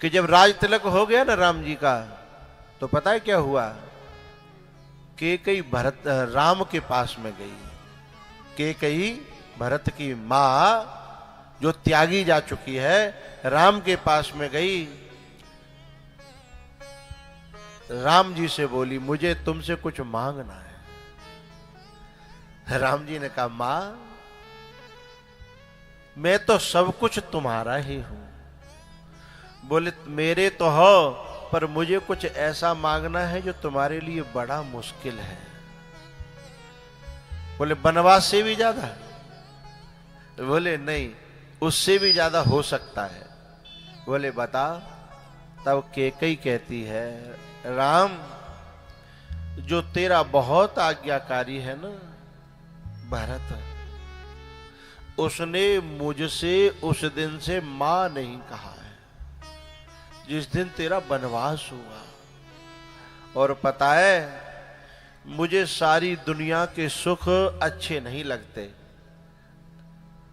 कि जब राज तिलक हो गया ना राम जी का, तो पता है क्या हुआ? कैकेयी भरत राम के पास में गई। कैकेयी भरत की माँ जो त्यागी जा चुकी है, राम के पास में गई। राम जी से बोली, मुझे तुमसे कुछ मांगना है। राम जी ने कहा, मां, मैं तो सब कुछ तुम्हारा ही हूं। बोले, मेरे तो हो, पर मुझे कुछ ऐसा मांगना है जो तुम्हारे लिए बड़ा मुश्किल है। बोले, वनवास से भी ज्यादा? बोले, नहीं, उससे भी ज्यादा हो सकता है। बोले, बता। तब कैकेयी कहती है, राम, जो तेरा बहुत आज्ञाकारी है ना भरत, उसने मुझसे उस दिन से मां नहीं कहा है जिस दिन तेरा वनवास हुआ। और पता है, मुझे सारी दुनिया के सुख अच्छे नहीं लगते।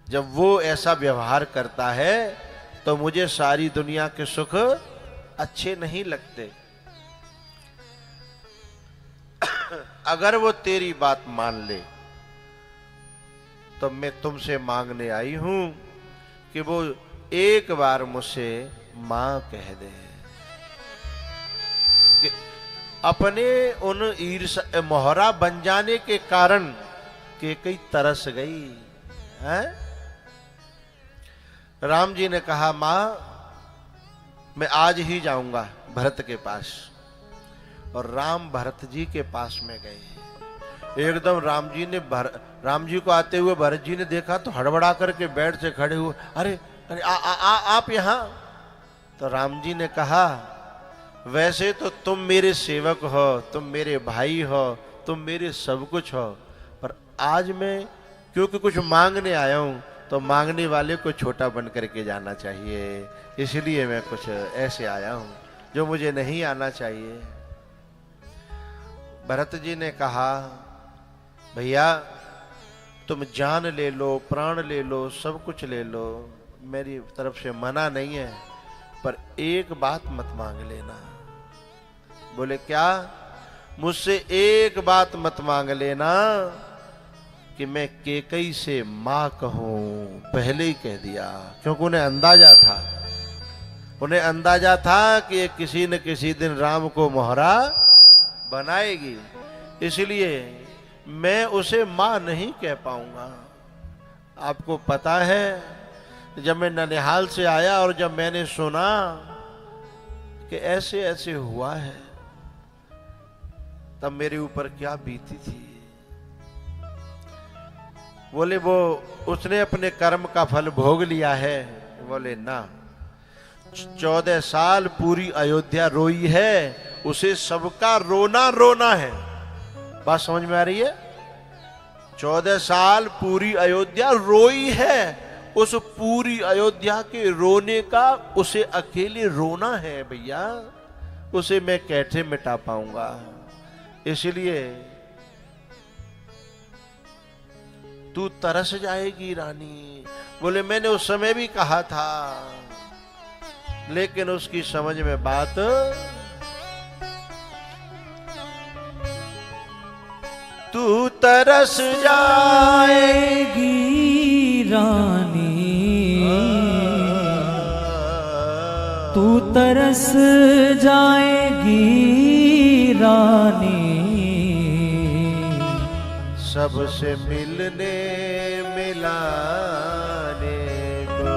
जब वो ऐसा व्यवहार करता है तो मुझे सारी दुनिया के सुख अच्छे नहीं लगते। अगर वो तेरी बात मान ले तो मैं तुमसे मांगने आई हूं कि वो एक बार मुझसे मां कह दे। कि अपने उन ईर्ष्या मोहरा बन जाने के कारण कैकेयी तरस गई है। राम जी ने कहा, मां, मैं आज ही जाऊंगा भरत के पास। और राम भरत जी के पास में गए। एकदम राम जी को आते हुए भरत जी ने देखा तो हड़बड़ा करके बेड से खड़े हुए, अरे अरे आप यहां? तो राम जी ने कहा, वैसे तो तुम मेरे सेवक हो, तुम मेरे भाई हो, तुम मेरे सब कुछ हो, पर आज मैं क्योंकि कुछ मांगने आया हूं तो मांगने वाले को छोटा बन करके जाना चाहिए, इसलिए मैं कुछ ऐसे आया हूं जो मुझे नहीं आना चाहिए। भरत जी ने कहा, भैया, तुम जान ले लो, प्राण ले लो, सब कुछ ले लो, मेरी तरफ से मना नहीं है, पर एक बात मत मांग लेना। बोले, क्या? मुझसे एक बात मत मांग लेना कि मैं कैकेयी से मां कहूं। पहले ही कह दिया, क्योंकि उन्हें अंदाजा था कि ये किसी न किसी दिन राम को मोहरा बनाएगी, इसलिए मैं उसे मां नहीं कह पाऊंगा। आपको पता है, जब मैं ननिहाल से आया और जब मैंने सुना कि ऐसे ऐसे हुआ है, तब मेरे ऊपर क्या बीती थी। बोले, वो उसने अपने कर्म का फल भोग लिया है? बोले, ना, 14 साल पूरी अयोध्या रोई है, उसे सबका रोना रोना है। बात समझ में आ रही है? 14 साल पूरी अयोध्या रोई है, उस पूरी अयोध्या के रोने का उसे अकेले रोना है भैया, उसे मैं कैसे मिटा पाऊंगा। इसलिए तू तरस जाएगी रानी। बोले, मैंने उस समय भी कहा था, लेकिन उसकी समझ में बात तू तरस जाएगी रानी, तू तरस जाएगी रानी, सबसे मिलने मिलाने को।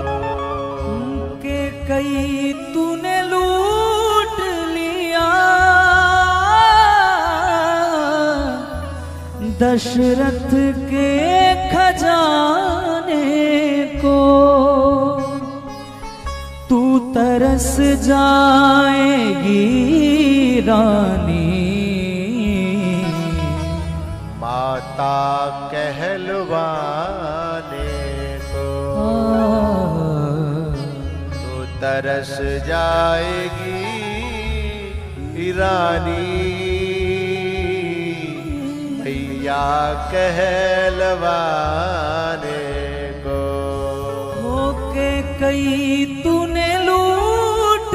कैकेयी तूने लूट लिया दशरथ के खजाने को, तू तरस जाएगी रानी, माता कहलवाने को। तू तरस जाएगी रानी, भैया कहलवाने को। कैकेयी तूने लूट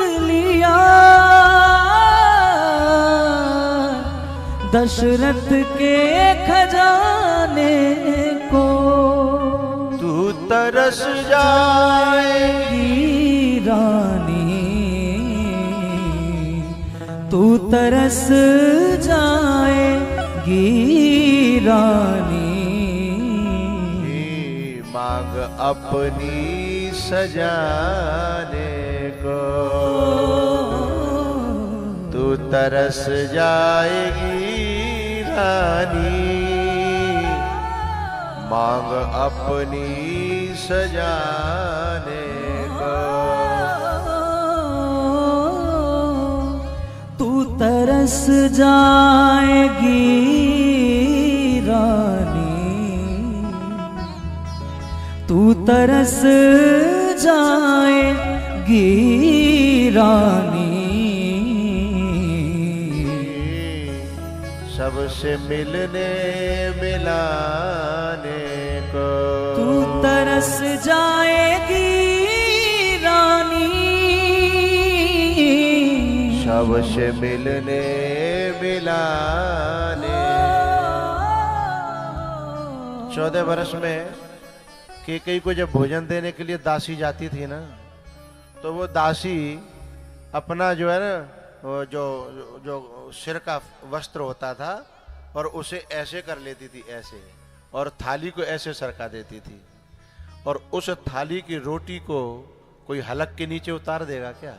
दशरथ के खजाने को तू तरस जाएगी रानी, तू तरस जाएगी रानी। मांग अपनी सजाने को तू तरस जाएगी रानी, मांग अपनी सजाने को तू तरस जाएगी रानी, तू तरस जाएगी रानी। सबसे मिलने मिलाने को तू तरस जाएगी रानी, सबसे मिलने मिलाने। 14 वर्ष में कैकेयी को जब भोजन देने के लिए दासी जाती थी ना, तो वो दासी अपना जो है ना, वो जो जो सिर का वस्त्र होता था और उसे ऐसे कर लेती थी, ऐसे, और थाली को ऐसे सरका देती थी। और उस थाली की रोटी को कोई हलक के नीचे उतार देगा क्या?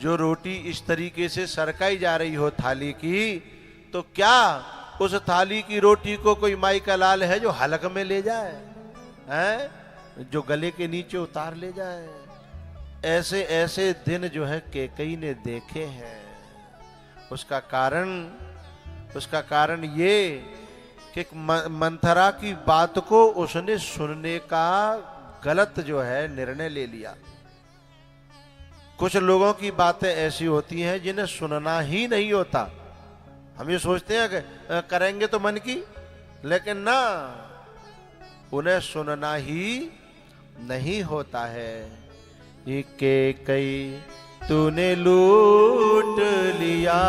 जो रोटी इस तरीके से सरकाई जा रही हो थाली की, तो क्या उस थाली की रोटी को कोई माई का लाल है जो हलक में ले जाए, हैं? जो गले के नीचे उतार ले जाए? ऐसे ऐसे दिन जो है कैकेयी ने देखे हैं। उसका कारण ये कि मंथरा की बात को उसने सुनने का गलत जो है निर्णय ले लिया। कुछ लोगों की बातें ऐसी होती हैं जिन्हें सुनना ही नहीं होता। हम ये सोचते हैं कि करेंगे तो मन की, लेकिन ना, उन्हें सुनना ही नहीं होता है। ये कैकेयी तूने लूट लिया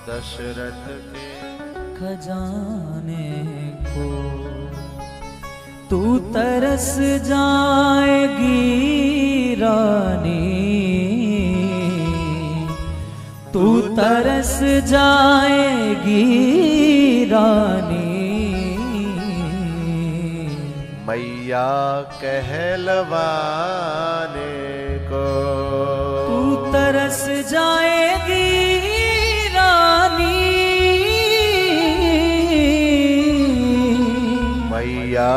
दशरथ के खजाने को, तू तरस जाएगी रानी, तू तरस जाएगी रानी। मैया कहलवाने को तू तरस जाएगी रानी, मैया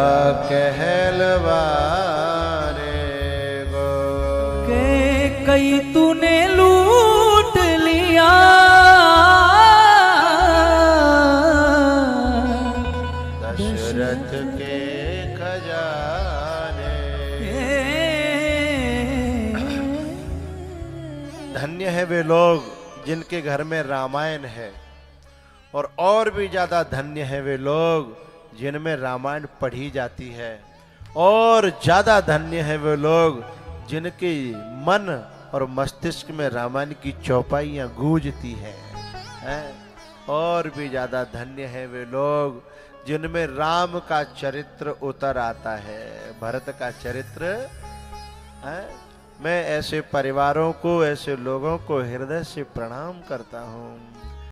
कहलवाने को कैकेयी तूने लूट लिया दशरथ के खजाने। धन्य है वे लोग जिनके घर में रामायण है, और भी ज्यादा धन्य है वे लोग जिनमें रामायण पढ़ी जाती है, और ज्यादा धन्य है वे लोग जिनके मन और मस्तिष्क में रामायण की चौपाइयां गूंजती हैं। और भी ज्यादा धन्य है वे लोग जिनमें राम का चरित्र उतर आता है, भरत का चरित्र है। मैं ऐसे परिवारों को, ऐसे लोगों को हृदय से प्रणाम करता हूँ।